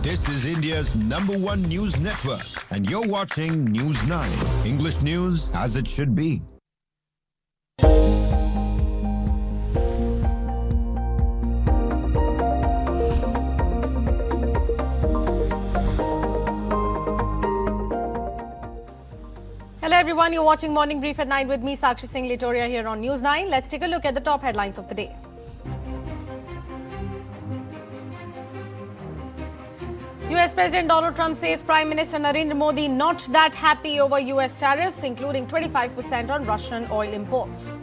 This is India's #1 news network, and you're watching News 9. English news as it should be. Hello everyone, you're watching Morning Brief at 9 with me, Sakshi Singh Litoria here on News 9. Let's take a look at the top headlines of the day. US President Donald Trump says Prime Minister Narendra Modi not that happy over US tariffs, including 25% on Russian oil imports.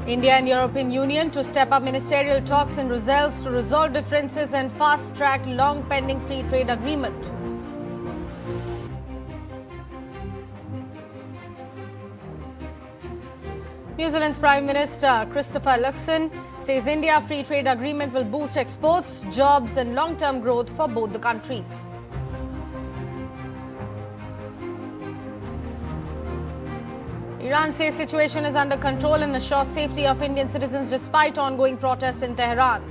India and European Union to step up ministerial talks in Brussels to resolve differences and fast-track long-pending free trade agreement. New Zealand's Prime Minister Christopher Luxon says India free trade agreement will boost exports, jobs and long-term growth for both the countries. Iran says situation is under control and assures safety of Indian citizens despite ongoing protests in Tehran.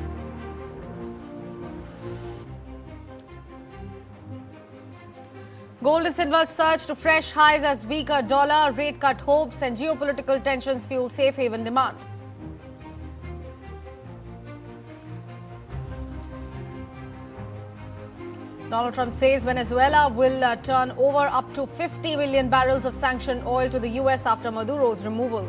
Gold and silver surge to fresh highs as weaker dollar, rate cut hopes and geopolitical tensions fuel safe haven demand. Donald Trump says Venezuela will turn over up to 50 million barrels of sanctioned oil to the US after Maduro's removal.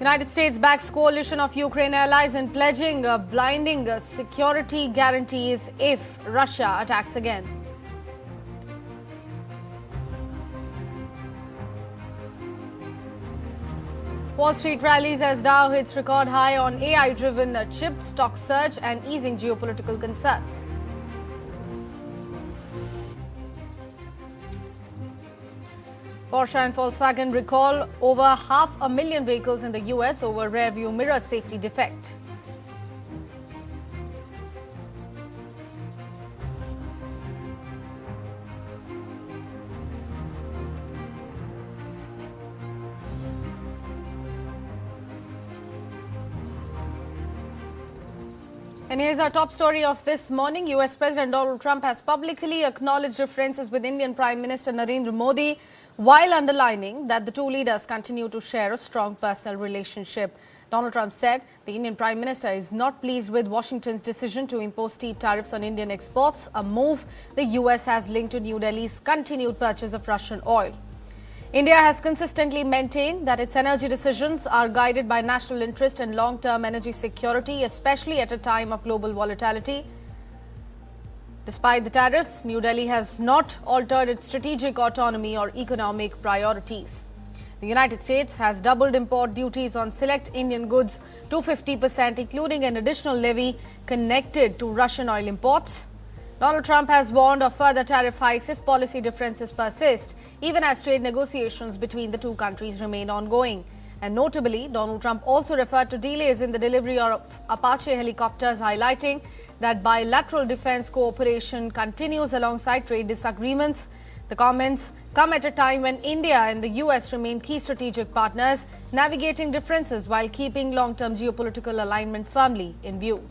United States backs coalition of Ukraine allies in pledging blinding security guarantees if Russia attacks again. Wall Street rallies as Dow hits record high on AI-driven chip stock surge and easing geopolitical concerns. Porsche and Volkswagen recall over 500,000 vehicles in the US over rear-view mirror safety defect. And here's our top story of this morning. US President Donald Trump has publicly acknowledged differences with Indian Prime Minister Narendra Modi, while underlining that the two leaders continue to share a strong personal relationship. Donald Trump said the Indian Prime Minister is not pleased with Washington's decision to impose steep tariffs on Indian exports, a move the US has linked to New Delhi's continued purchase of Russian oil. India has consistently maintained that its energy decisions are guided by national interest and long-term energy security, especially at a time of global volatility. Despite the tariffs, New Delhi has not altered its strategic autonomy or economic priorities. The United States has doubled import duties on select Indian goods to 50%, including an additional levy connected to Russian oil imports. Donald Trump has warned of further tariff hikes if policy differences persist, even as trade negotiations between the two countries remain ongoing. And notably, Donald Trump also referred to delays in the delivery of Apache helicopters, highlighting that bilateral defense cooperation continues alongside trade disagreements. The comments come at a time when India and the US remain key strategic partners, navigating differences while keeping long-term geopolitical alignment firmly in view.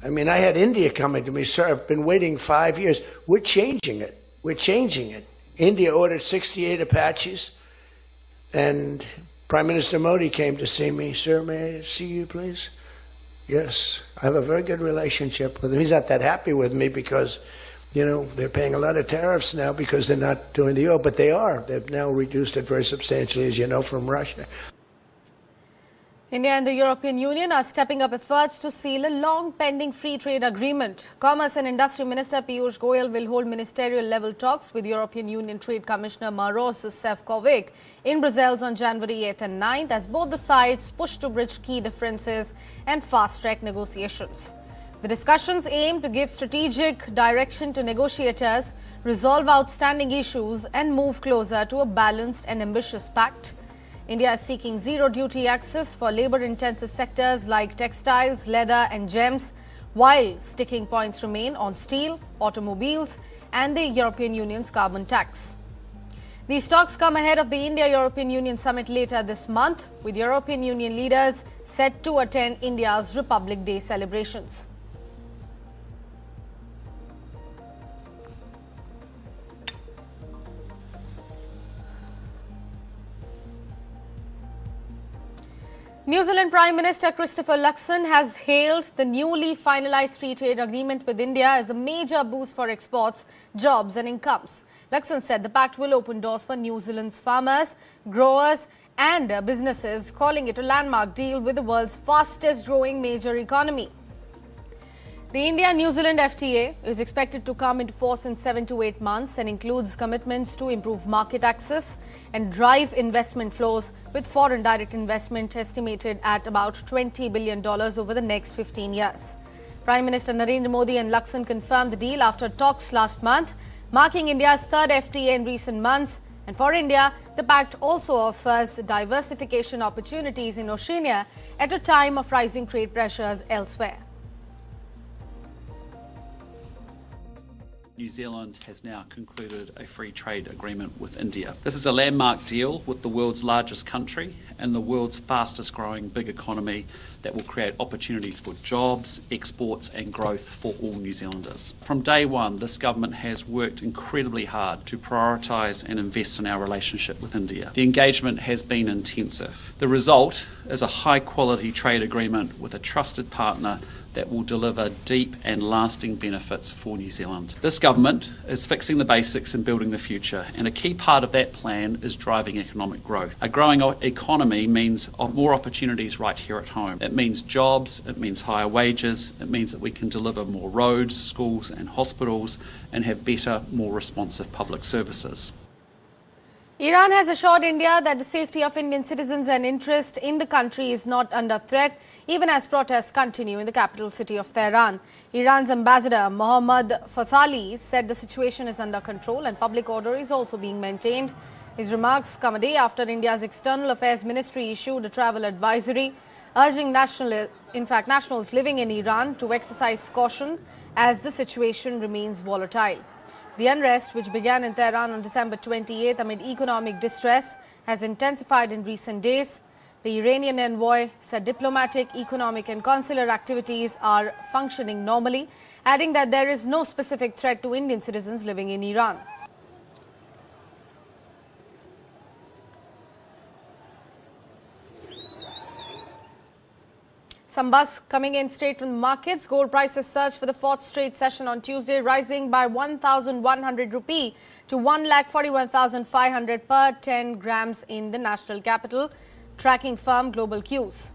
I mean, I had India coming to me, sir, I've been waiting 5 years. We're changing it. We're changing it. India ordered 68 Apaches, and Prime Minister Modi came to see me. Sir, may I see you, please? Yes, I have a very good relationship with him. He's not that happy with me because, you know, they're paying a lot of tariffs now because they're not doing the oil, but they are. They've now reduced it very substantially, as you know, from Russia. India and the European Union are stepping up efforts to seal a long-pending free trade agreement. Commerce and Industry Minister Piyush Goyal will hold ministerial-level talks with European Union Trade Commissioner Maros Sefcovic in Brussels on January 8th and 9th as both the sides push to bridge key differences and fast-track negotiations. The discussions aim to give strategic direction to negotiators, resolve outstanding issues and move closer to a balanced and ambitious pact. India is seeking zero duty access for labor-intensive sectors like textiles, leather and gems, while sticking points remain on steel, automobiles and the European Union's carbon tax. These talks come ahead of the India-European Union summit later this month, with European Union leaders set to attend India's Republic Day celebrations. New Zealand Prime Minister Christopher Luxon has hailed the newly finalised free trade agreement with India as a major boost for exports, jobs and incomes. Luxon said the pact will open doors for New Zealand's farmers, growers and businesses, calling it a landmark deal with the world's fastest growing major economy. The India-New Zealand FTA is expected to come into force in 7 to 8 months and includes commitments to improve market access and drive investment flows, with foreign direct investment estimated at about $20 billion over the next 15 years. Prime Minister Narendra Modi and Luxon confirmed the deal after talks last month, marking India's third FTA in recent months. And for India, the pact also offers diversification opportunities in Oceania at a time of rising trade pressures elsewhere. New Zealand has now concluded a free trade agreement with India. This is a landmark deal with the world's largest country and the world's fastest growing big economy that will create opportunities for jobs, exports and growth for all New Zealanders. From day one, this government has worked incredibly hard to prioritise and invest in our relationship with India. The engagement has been intensive. The result is a high quality trade agreement with a trusted partner that will deliver deep and lasting benefits for New Zealand. This government is fixing the basics and building the future, and a key part of that plan is driving economic growth. A growing economy means more opportunities right here at home. It means jobs, it means higher wages, it means that we can deliver more roads, schools and hospitals and have better, more responsive public services. Iran has assured India that the safety of Indian citizens and interest in the country is not under threat, even as protests continue in the capital city of Tehran. Iran's ambassador Mohammad Fathali said the situation is under control and public order is also being maintained. His remarks come a day after India's External Affairs Ministry issued a travel advisory urging nationals living in Iran to exercise caution as the situation remains volatile. The unrest, which began in Tehran on December 28 amid economic distress, has intensified in recent days. The Iranian envoy said diplomatic, economic and consular activities are functioning normally, adding that there is no specific threat to Indian citizens living in Iran. Some buzz coming in straight from the markets. Gold prices surged for the fourth straight session on Tuesday, rising by 1,100 rupee to 1,41,500 per 10 grams in the national capital, tracking firm global cues.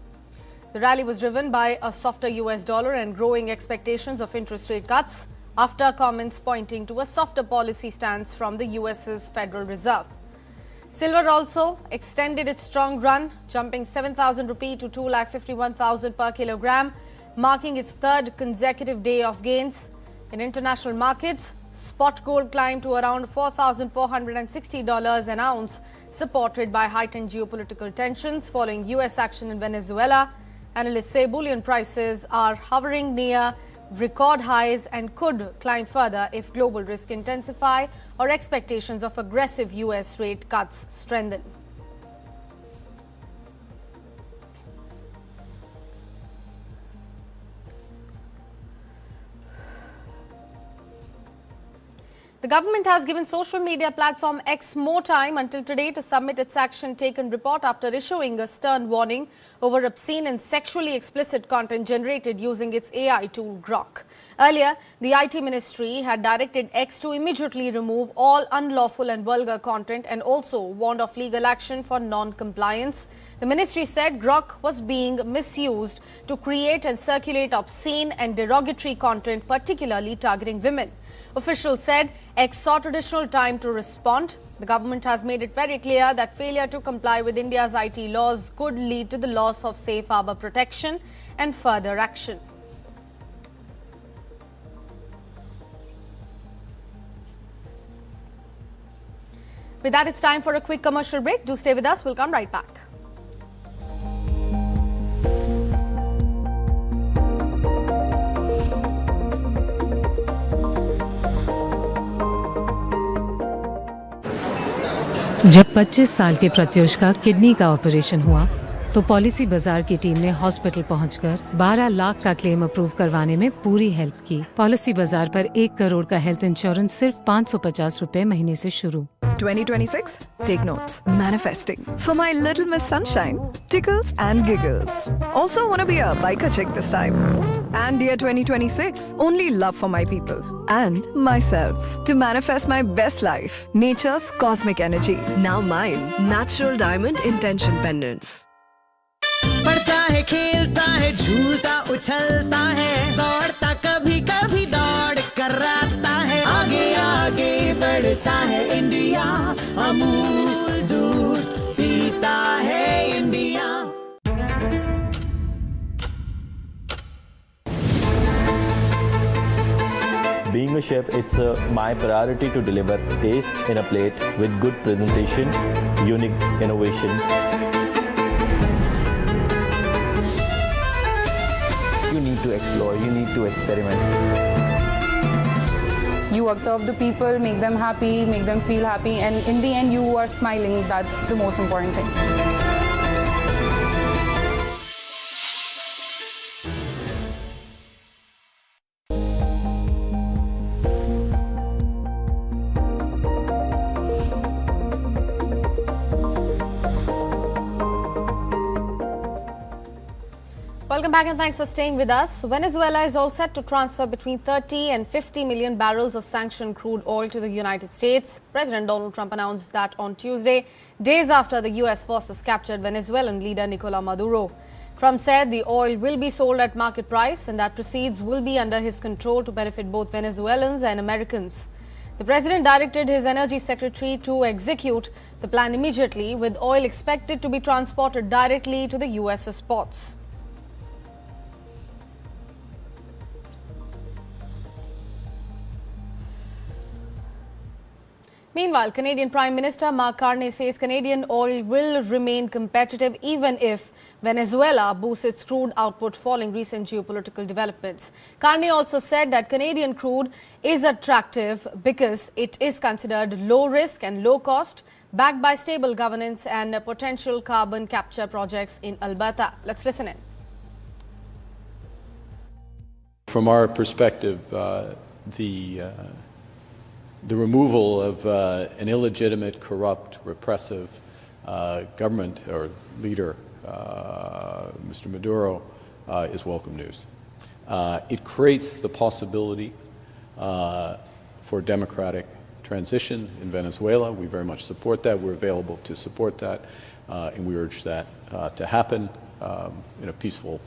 The rally was driven by a softer US dollar and growing expectations of interest rate cuts after comments pointing to a softer policy stance from the US's Federal Reserve. Silver also extended its strong run, jumping 7,000 rupee to 2,51,000 per kilogram, marking its third consecutive day of gains. In international markets, spot gold climbed to around $4,460 an ounce, supported by heightened geopolitical tensions following US action in Venezuela. Analysts say bullion prices are hovering near record highs and could climb further if global risk intensify or expectations of aggressive US rate cuts strengthen. The government has given social media platform X more time until today to submit its action taken report after issuing a stern warning over obscene and sexually explicit content generated using its AI tool Grok. Earlier, the IT ministry had directed X to immediately remove all unlawful and vulgar content and also warned of legal action for non-compliance. The ministry said Grok was being misused to create and circulate obscene and derogatory content, particularly targeting women. Officials said X sought additional time to respond. The government has made it very clear that failure to comply with India's IT laws could lead to the loss of safe harbor protection and further action. With that, it's time for a quick commercial break. Do stay with us. We'll come right back. जब 25 साल के प्रत्युष का kidney का operation हुआ तो policy बाजार की team ने हॉस्पिटल पहुंचकर 12 लाख का क्लेम अप्रूव करवाने में पूरी हेल्प की। पॉलिसी बाजार पर 1 करोड़ का हेल्थ इंश्योरेंस सिर्फ 550 रुपए महीने से शुरू। 2026, take notes. Manifesting. For my little Miss Sunshine, tickles and giggles. Also wanna be a biker chick this time. And dear 2026, only love for my people and myself. To manifest my best life, nature's cosmic energy. Now mine, natural diamond intention pendants. पढ़ता है, खेलता है, झूलता उछलता है, दौड़ता कभी कभी दौड़ कराता है, आगे आगे बढ़ता है इंडिया, अमूल दूध पीता है India. Being a chef, it's my priority to deliver taste in a plate with good presentation, unique innovation. You need to explore, you need to experiment. You observe the people, make them happy, make them feel happy, and in the end you are smiling. That's the most important thing. Welcome back and thanks for staying with us. Venezuela is all set to transfer between 30 and 50 million barrels of sanctioned crude oil to the United States. President Donald Trump announced that on Tuesday, days after the US forces captured Venezuelan leader Nicolas Maduro. Trump said the oil will be sold at market price and that proceeds will be under his control to benefit both Venezuelans and Americans. The president directed his energy secretary to execute the plan immediately, with oil expected to be transported directly to the US ports. Meanwhile, Canadian Prime Minister Mark Carney says Canadian oil will remain competitive even if Venezuela boosts its crude output following recent geopolitical developments. Carney also said that Canadian crude is attractive because it is considered low risk and low cost, backed by stable governance and potential carbon capture projects in Alberta. Let's listen in. From our perspective, the removal of an illegitimate, corrupt, repressive government or leader, Mr. Maduro, is welcome news. It creates the possibility for democratic transition in Venezuela. We very much support that. We're available to support that, and we urge that to happen in a peaceful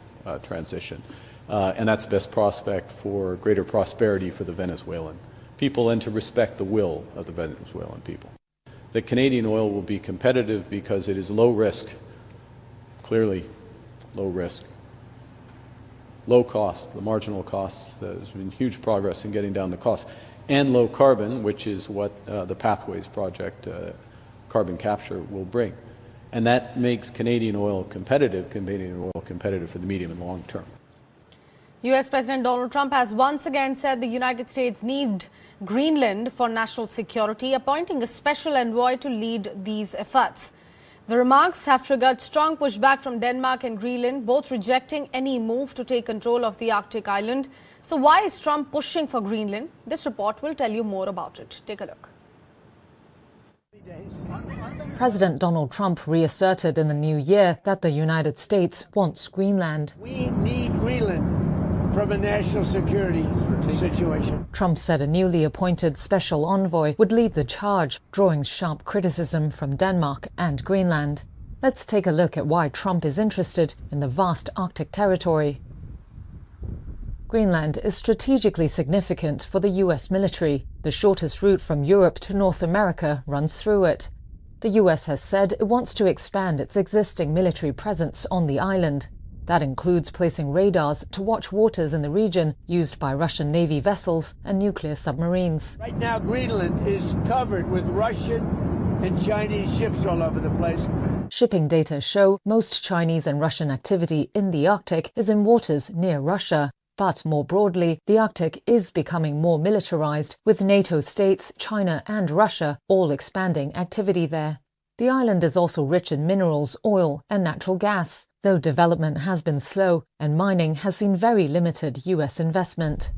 transition. And that's the best prospect for greater prosperity for the Venezuelan people and to respect the will of the Venezuelan people. The Canadian oil will be competitive because it is low risk, clearly low risk, low cost, the marginal costs. There's been huge progress in getting down the costs, and low carbon, which is what the Pathways project, carbon capture, will bring. And that makes Canadian oil competitive for the medium and long term. US President Donald Trump has once again said the United States need Greenland for national security, appointing a special envoy to lead these efforts. The remarks have triggered strong pushback from Denmark and Greenland, both rejecting any move to take control of the Arctic island. So why is Trump pushing for Greenland? This report will tell you more about it. Take a look. President Donald Trump reasserted in the new year that the United States wants Greenland. We need Greenland from a national security situation. Trump said a newly appointed special envoy would lead the charge, drawing sharp criticism from Denmark and Greenland. Let's take a look at why Trump is interested in the vast Arctic territory. Greenland is strategically significant for the US military. The shortest route from Europe to North America runs through it. The US has said it wants to expand its existing military presence on the island. That includes placing radars to watch waters in the region used by Russian Navy vessels and nuclear submarines. Right now, Greenland is covered with Russian and Chinese ships all over the place. Shipping data show most Chinese and Russian activity in the Arctic is in waters near Russia. But more broadly, the Arctic is becoming more militarized, with NATO states, China and Russia all expanding activity there. The island is also rich in minerals, oil and natural gas, though development has been slow and mining has seen very limited US investment.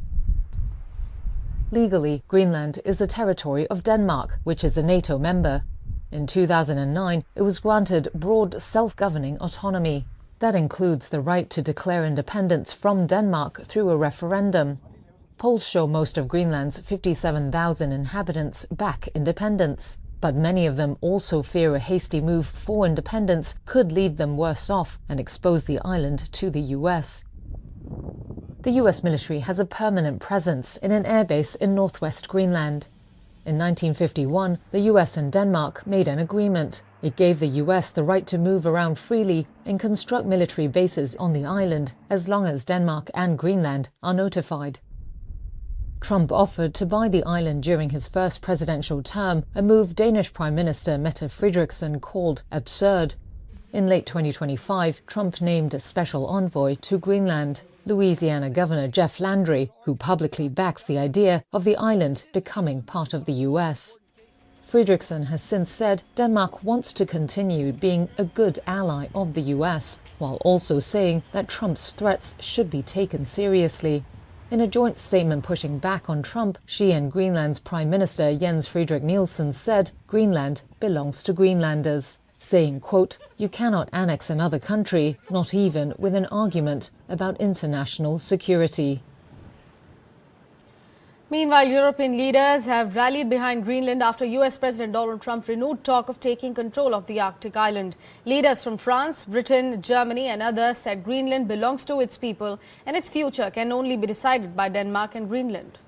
Legally, Greenland is a territory of Denmark, which is a NATO member. In 2009, it was granted broad self-governing autonomy. That includes the right to declare independence from Denmark through a referendum. Polls show most of Greenland's 57,000 inhabitants back independence, but many of them also fear a hasty move for independence could leave them worse off and expose the island to the US. The US military has a permanent presence in an airbase in northwest Greenland. In 1951, the US and Denmark made an agreement. It gave the US the right to move around freely and construct military bases on the island as long as Denmark and Greenland are notified. Trump offered to buy the island during his first presidential term, a move Danish Prime Minister Mette Frederiksen called absurd. In late 2025, Trump named a special envoy to Greenland, Louisiana Governor Jeff Landry, who publicly backs the idea of the island becoming part of the US. Frederiksen has since said Denmark wants to continue being a good ally of the US, while also saying that Trump's threats should be taken seriously. In a joint statement pushing back on Trump, she and Greenland's Prime Minister Jens Frederik Nielsen said Greenland belongs to Greenlanders, saying, quote, "You cannot annex another country, not even with an argument about international security." Meanwhile, European leaders have rallied behind Greenland after US President Donald Trump renewed talk of taking control of the Arctic island. Leaders from France, Britain, Germany and others said Greenland belongs to its people and its future can only be decided by Denmark and Greenland.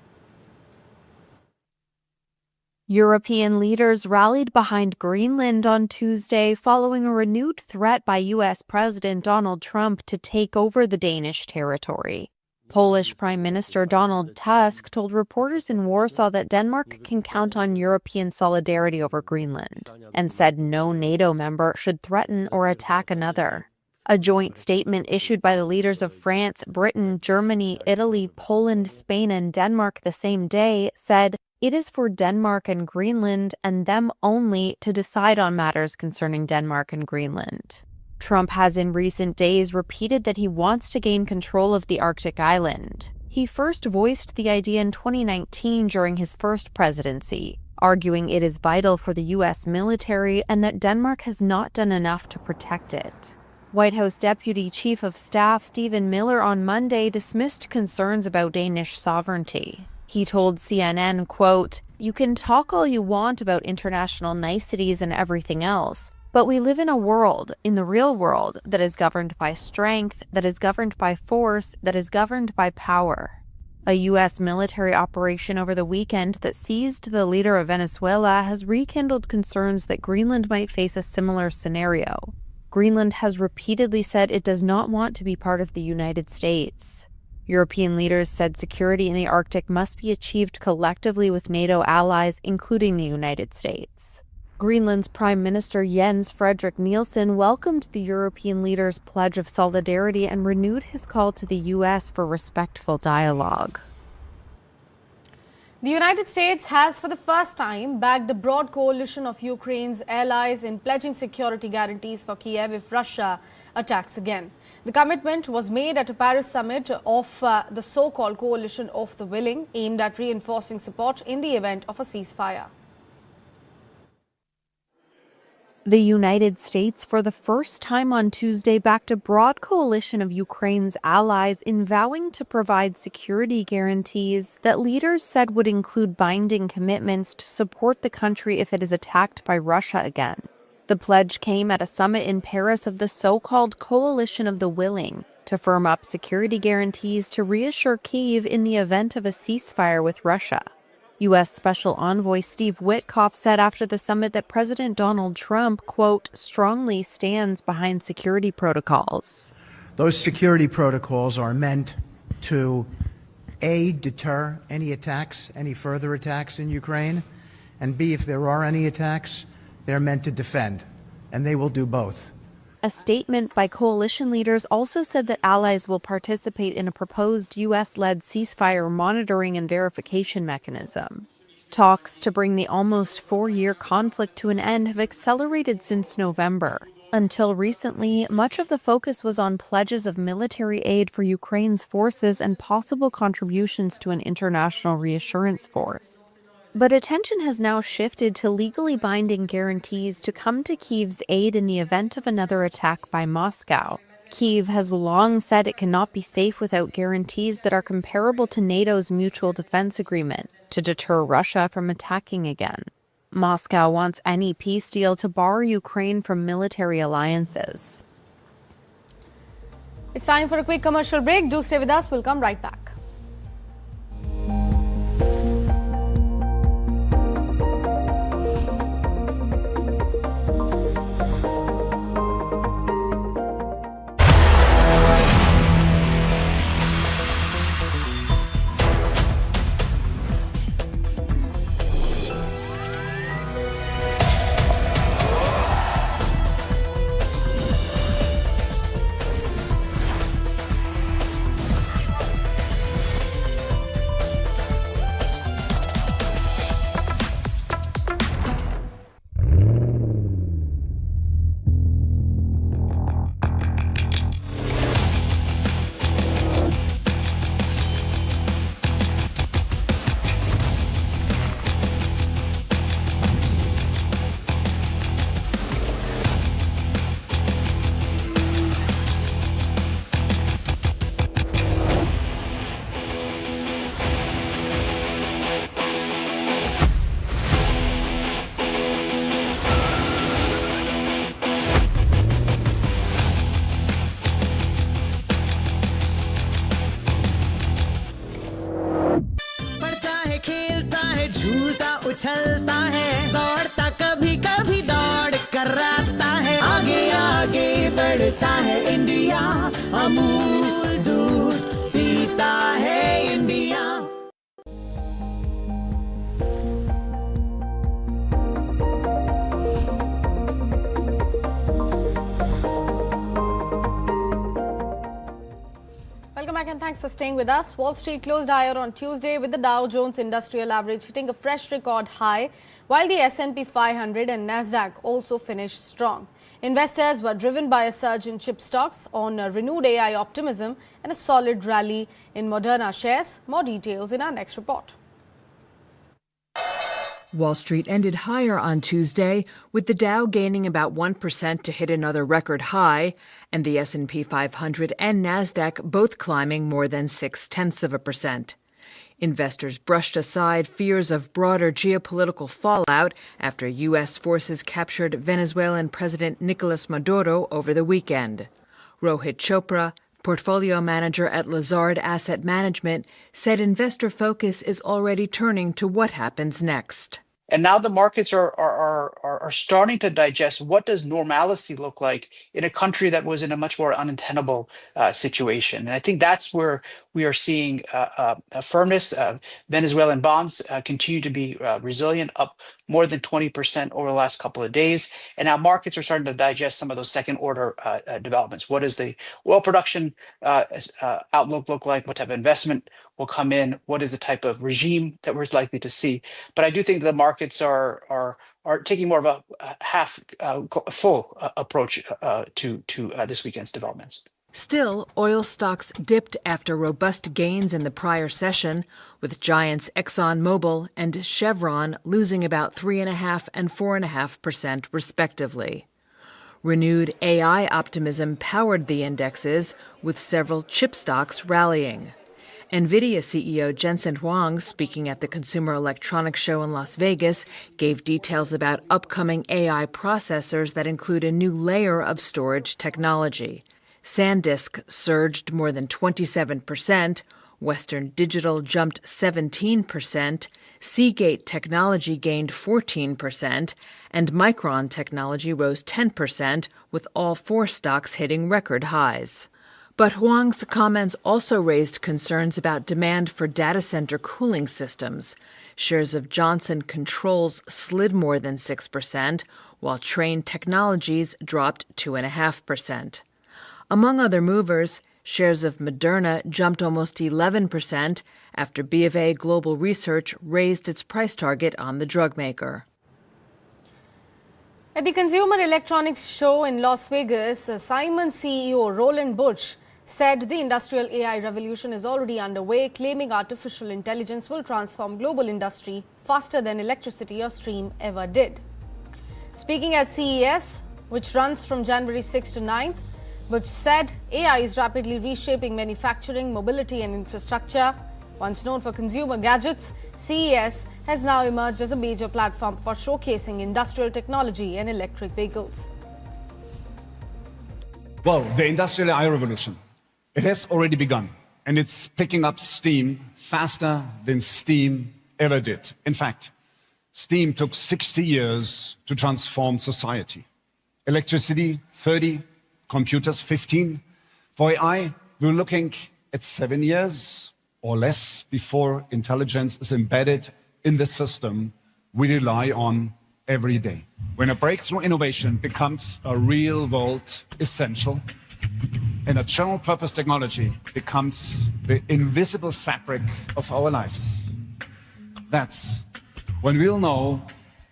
European leaders rallied behind Greenland on Tuesday following a renewed threat by US President Donald Trump to take over the Danish territory. Polish Prime Minister Donald Tusk told reporters in Warsaw that Denmark can count on European solidarity over Greenland, and said no NATO member should threaten or attack another. A joint statement issued by the leaders of France, Britain, Germany, Italy, Poland, Spain, and Denmark the same day said, "It is for Denmark and Greenland, and them only, to decide on matters concerning Denmark and Greenland." Trump has in recent days repeated that he wants to gain control of the Arctic island. He first voiced the idea in 2019 during his first presidency, arguing it is vital for the US military and that Denmark has not done enough to protect it. White House Deputy Chief of Staff Stephen Miller on Monday dismissed concerns about Danish sovereignty. He told CNN, quote, "You can talk all you want about international niceties and everything else, but we live in a world, in the real world, that is governed by strength, that is governed by force, that is governed by power." A U.S. military operation over the weekend that seized the leader of Venezuela has rekindled concerns that Greenland might face a similar scenario. Greenland has repeatedly said it does not want to be part of the United States. European leaders said security in the Arctic must be achieved collectively with NATO allies, including the United States. Greenland's Prime Minister Jens Frederik Nielsen welcomed the European leaders' pledge of solidarity and renewed his call to the U.S. for respectful dialogue. The United States has for the first time backed a broad coalition of Ukraine's allies in pledging security guarantees for Kiev if Russia attacks again. The commitment was made at a Paris summit of the so-called Coalition of the Willing, aimed at reinforcing support in the event of a ceasefire. The United States, for the first time on Tuesday, backed a broad coalition of Ukraine's allies in vowing to provide security guarantees that leaders said would include binding commitments to support the country if it is attacked by Russia again. The pledge came at a summit in Paris of the so-called Coalition of the Willing to firm up security guarantees to reassure Kyiv in the event of a ceasefire with Russia. U.S. Special Envoy Steve Witkoff said after the summit that President Donald Trump, quote, strongly stands behind security protocols. Those security protocols are meant to, A, deter any attacks, any further attacks in Ukraine, and B, if there are any attacks, they're meant to defend, and they will do both. A statement by coalition leaders also said that allies will participate in a proposed U.S.-led ceasefire monitoring and verification mechanism. Talks to bring the almost 4-year conflict to an end have accelerated since November. Until recently, much of the focus was on pledges of military aid for Ukraine's forces and possible contributions to an international reassurance force. But attention has now shifted to legally binding guarantees to come to Kyiv's aid in the event of another attack by Moscow. Kyiv has long said it cannot be safe without guarantees that are comparable to NATO's mutual defense agreement to deter Russia from attacking again. Moscow wants any peace deal to bar Ukraine from military alliances. It's time for a quick commercial break. Do stay with us. We'll come right back. उछलता है दौड़ता कभी कभी दौड़ कराता है आगे आगे बढ़ता है इंडिया अमूल दूध पीता है India Welcome back and thanks for staying with us. Wall Street closed higher on Tuesday with the Dow Jones Industrial Average hitting a fresh record high, while the S&P 500 and Nasdaq also finished strong. Investors were driven by a surge in chip stocks on renewed AI optimism and a solid rally in Moderna shares. More details in our next report. Wall Street ended higher on Tuesday, with the Dow gaining about 1% to hit another record high, and the S&P 500 and Nasdaq both climbing more than 0.6%. Investors brushed aside fears of broader geopolitical fallout after U.S. forces captured Venezuelan President Nicolas Maduro over the weekend. Rohit Chopra, portfolio manager at Lazard Asset Management, said investor focus is already turning to what happens next. And now the markets are starting to digest what does normalcy look like in a country that was in a much more untenable situation. And I think that's where we are seeing a firmness. Venezuelan bonds continue to be resilient, up more than 20% over the last couple of days. And now markets are starting to digest some of those second order developments. What does the oil production outlook look like? What type of investment will come in? What is the type of regime that we're likely to see? But I do think the markets are taking more of a full approach to this weekend's developments. Still, oil stocks dipped after robust gains in the prior session, with giants ExxonMobil and Chevron losing about 3.5% and 4.5% respectively. Renewed AI optimism powered the indexes, with several chip stocks rallying. NVIDIA CEO Jensen Huang, speaking at the Consumer Electronics Show in Las Vegas, gave details about upcoming AI processors that include a new layer of storage technology. SanDisk surged more than 27%, Western Digital jumped 17%, Seagate Technology gained 14%, and Micron Technology rose 10%, with all four stocks hitting record highs. But Huang's comments also raised concerns about demand for data center cooling systems. Shares of Johnson Controls slid more than 6%, while Trane Technologies dropped 2.5%. Among other movers, Shares of Moderna jumped almost 11% after BofA Global Research raised its price target on the drug maker. At the Consumer Electronics Show in Las Vegas, Siemens CEO Roland Busch said the industrial AI revolution is already underway, claiming artificial intelligence will transform global industry faster than electricity or steam ever did. Speaking at CES, which runs from January 6 to 9th, Busch said AI is rapidly reshaping manufacturing, mobility and infrastructure. Once known for consumer gadgets, CES has now emerged as a major platform for showcasing industrial technology and electric vehicles. Well, the industrial AI revolution, it has already begun, and it's picking up steam faster than steam ever did. In fact, steam took 60 years to transform society. Electricity, 30, computers, 15. For AI, we're looking at 7 years or less before intelligence is embedded in the system we rely on every day. When a breakthrough innovation becomes a real-world essential, and a general-purpose technology becomes the invisible fabric of our lives, that's when we'll know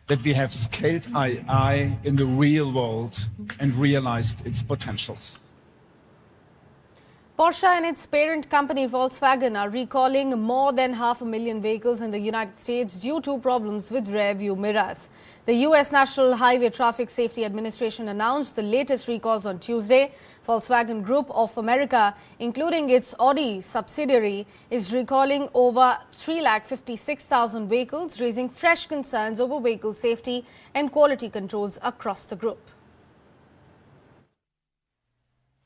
that we have scaled AI in the real world and realized its potentials. Porsche and its parent company Volkswagen are recalling more than 500,000 vehicles in the United States due to problems with rear-view mirrors. The U.S. National Highway Traffic Safety Administration announced the latest recalls on Tuesday. Volkswagen Group of America, including its Audi subsidiary, is recalling over 356,000 vehicles, raising fresh concerns over vehicle safety and quality controls across the group.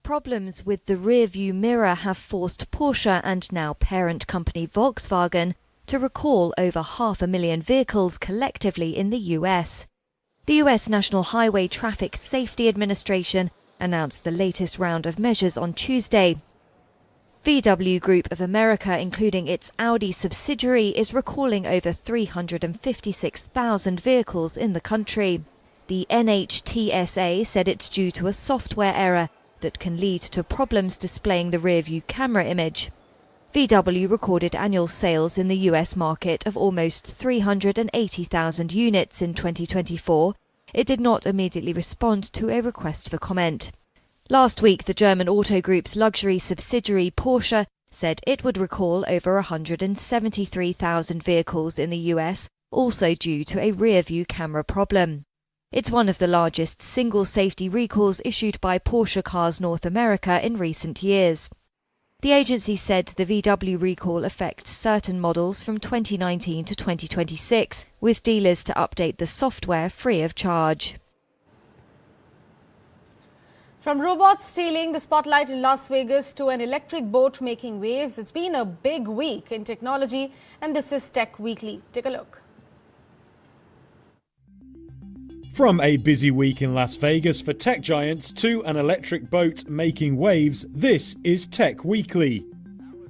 Problems with the rear-view mirror have forced Porsche and now parent company Volkswagen to recall over 500,000 vehicles collectively in the US. The US National Highway Traffic Safety Administration announced the latest round of measures on Tuesday. VW Group of America, including its Audi subsidiary, is recalling over 356,000 vehicles in the country. The NHTSA said it's due to a software error that can lead to problems displaying the rear-view camera image. VW recorded annual sales in the US market of almost 380,000 units in 2024. It did not immediately respond to a request for comment. Last week, the German auto group's luxury subsidiary Porsche said it would recall over 173,000 vehicles in the US, also due to a rear-view camera problem. It's one of the largest single safety recalls issued by Porsche Cars North America in recent years. The agency said the VW recall affects certain models from 2019 to 2026, with dealers to update the software free of charge. From robots stealing the spotlight in Las Vegas to an electric boat making waves, it's been a big week in technology, and this is Tech Weekly. Take a look. From a busy week in Las Vegas for tech giants to an electric boat making waves, this is Tech Weekly.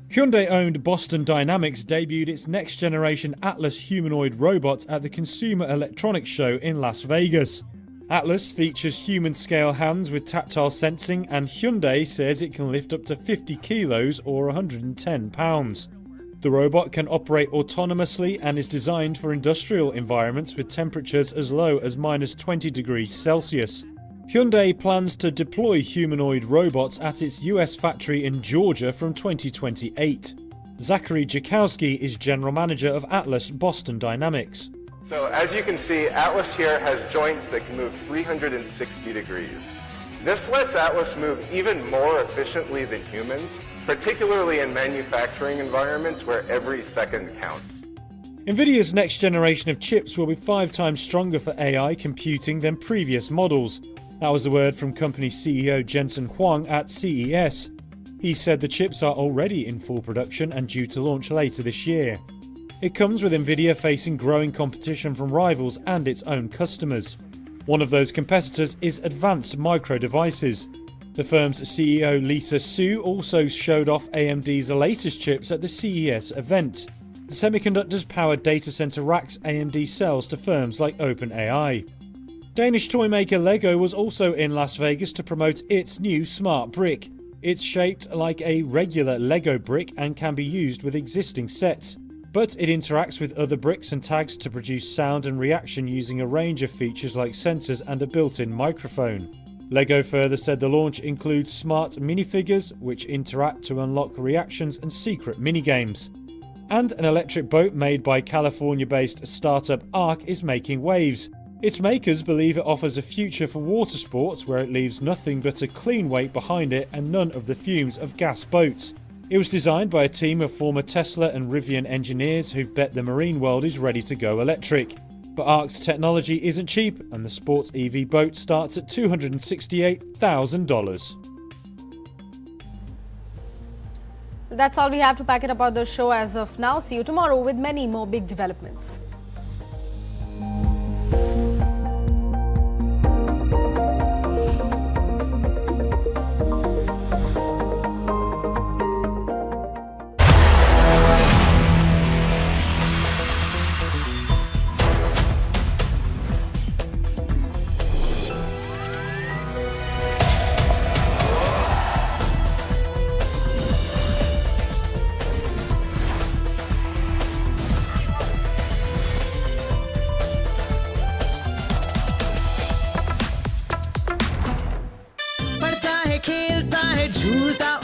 Hyundai-owned Boston Dynamics debuted its next-generation Atlas humanoid robot at the Consumer Electronics Show in Las Vegas. Atlas features human-scale hands with tactile sensing, and Hyundai says it can lift up to 50 kilos or 110 pounds. The robot can operate autonomously and is designed for industrial environments with temperatures as low as -20 degrees Celsius. Hyundai plans to deploy humanoid robots at its US factory in Georgia from 2028. Zachary Jakowski is general manager of Atlas Boston Dynamics. So as you can see, Atlas here has joints that can move 360 degrees. This lets Atlas move even more efficiently than humans, particularly in manufacturing environments where every second counts. NVIDIA's next generation of chips will be 5 times stronger for AI computing than previous models. That was the word from company CEO Jensen Huang at CES. He said the chips are already in full production and due to launch later this year. It comes with NVIDIA facing growing competition from rivals and its own customers. One of those competitors is Advanced Micro Devices. The firm's CEO Lisa Su also showed off AMD's latest chips at the CES event. The semiconductors power data center racks AMD sells to firms like OpenAI. Danish toy maker Lego was also in Las Vegas to promote its new smart brick. It's shaped like a regular Lego brick and can be used with existing sets, but it interacts with other bricks and tags to produce sound and reaction using a range of features like sensors and a built-in microphone. Lego further said the launch includes smart minifigures which interact to unlock reactions and secret minigames. And an electric boat made by California-based startup Arc is making waves. Its makers believe it offers a future for water sports where it leaves nothing but a clean weight behind it and none of the fumes of gas boats. It was designed by a team of former Tesla and Rivian engineers who've bet the marine world is ready to go electric. But Arc's technology isn't cheap, and the sports EV boat starts at $268,000. That's all we have to pack it up on the show as of now. See you tomorrow with many more big developments.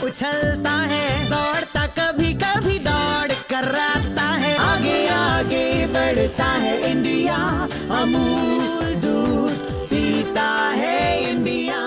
उछलता है दौड़ता कभी कभी दौड़ कराता है आगे आगे बढ़ता है इंडिया अमूल दूध पीता है India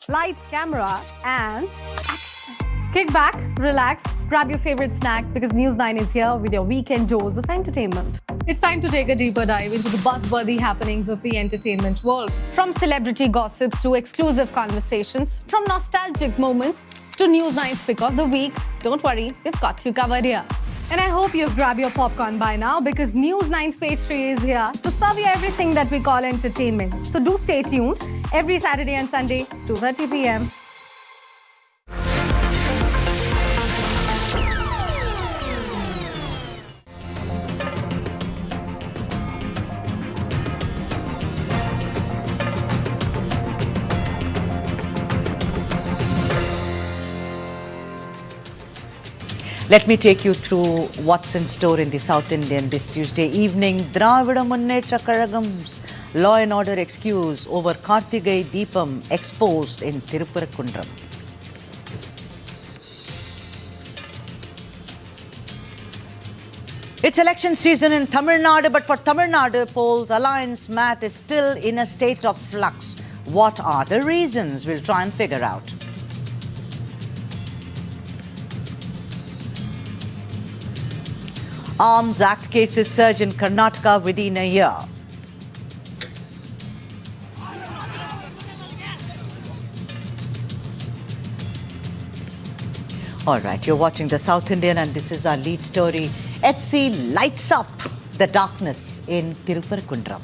Light, camera and action. Kick back, relax, grab your favorite snack because News 9 is here with your weekend dose of entertainment. It's time to take a deeper dive into the buzzworthy happenings of the entertainment world. From celebrity gossips to exclusive conversations, from nostalgic moments to News 9's pick of the week, don't worry, we've got you covered here. And I hope you've grabbed your popcorn by now because News 9's page 3 is here to serve you everything that we call entertainment. So do stay tuned every Saturday and Sunday, 2:30 p.m. Let me take you through what's in store in the South Indian this Tuesday evening. Dravida Munnetra Kalagam's law and order excuse over Kartigai Deepam exposed in Tirupurakkundram. It's election season in Tamil Nadu, but for Tamil Nadu polls, alliance math is still in a state of flux. What are the reasons? We'll try and figure out. Arms Act cases surge in Karnataka within a year. All right, you're watching the South Indian and this is our lead story. HC lights up the darkness in Tirupurakkundram.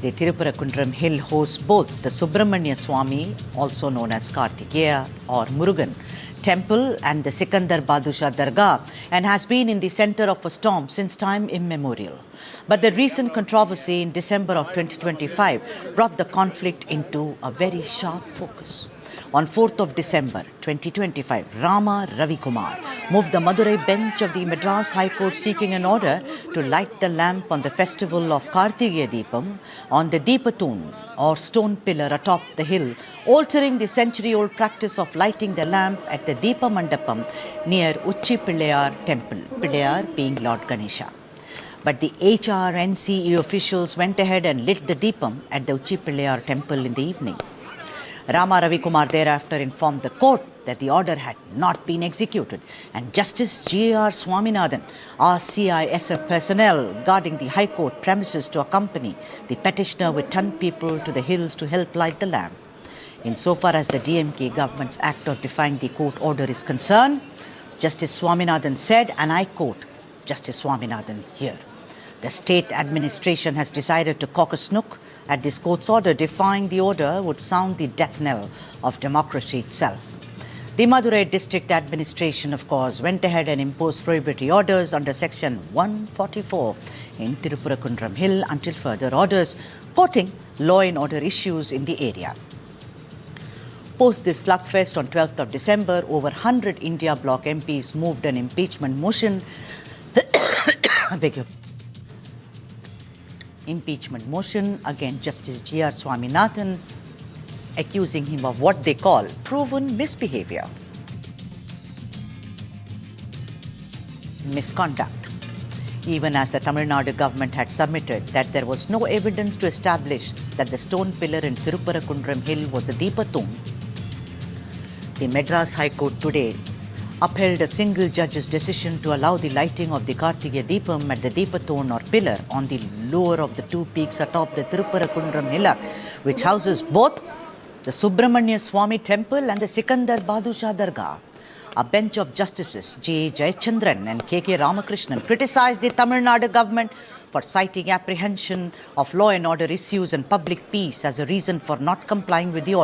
The Tirupurakkundram hill hosts both the Subramanya Swami, also known as Kartikeya or Murugan, temple and the Sikandar Badusha Dargah, and has been in the center of a storm since time immemorial. But the recent controversy in December of 2025 brought the conflict into a very sharp focus. On 4th of December 2025, Rama Ravi Kumar moved the Madurai bench of the Madras High Court seeking an order to light the lamp on the festival of Kartigeya Deepam on the Deepathoon or stone pillar atop the hill, altering the century-old practice of lighting the lamp at the Deepa Mandapam near Uchi Pillayar temple, Pillayar being Lord Ganesha. But the HRNCE officials went ahead and lit the Deepam at the Uchi Pillayar temple in the evening. Rama Ravi Kumar thereafter informed the court that the order had not been executed, and Justice G.R. Swaminathan asked CISF personnel guarding the High Court premises to accompany the petitioner with 10 people to the hills to help light the lamp. Insofar as the DMK government's act of defying the court order is concerned, Justice Swaminathan said, and I quote Justice Swaminathan here, "The state administration has decided to cock a snook at this court's order. Defying the order would sound the death knell of democracy itself." The Madurai district administration, of course, went ahead and imposed prohibitory orders under section 144 in Tirupurakkundram Hill until further orders, quoting law and order issues in the area. Post this slugfest on 12th of December, over 100 India bloc MPs moved an impeachment motion. I beg your impeachment motion against Justice G.R. Swaminathan, accusing him of what they call proven misbehavior. Misconduct. Even as the Tamil Nadu government had submitted that there was no evidence to establish that the stone pillar in Thiruparakundram hill was a Deepathung, the Madras High Court today upheld a single judge's decision to allow the lighting of the Kartikeya Deepam at the Deepathon or pillar on the lower of the two peaks atop the Thiruparakundram hillock, which houses both the Subramanya Swami temple and the Sikandar Badusha Dargah. A bench of justices J. Jayachandran and K.K. Ramakrishnan criticized the Tamil Nadu government for citing apprehension of law and order issues and public peace as a reason for not complying with the order.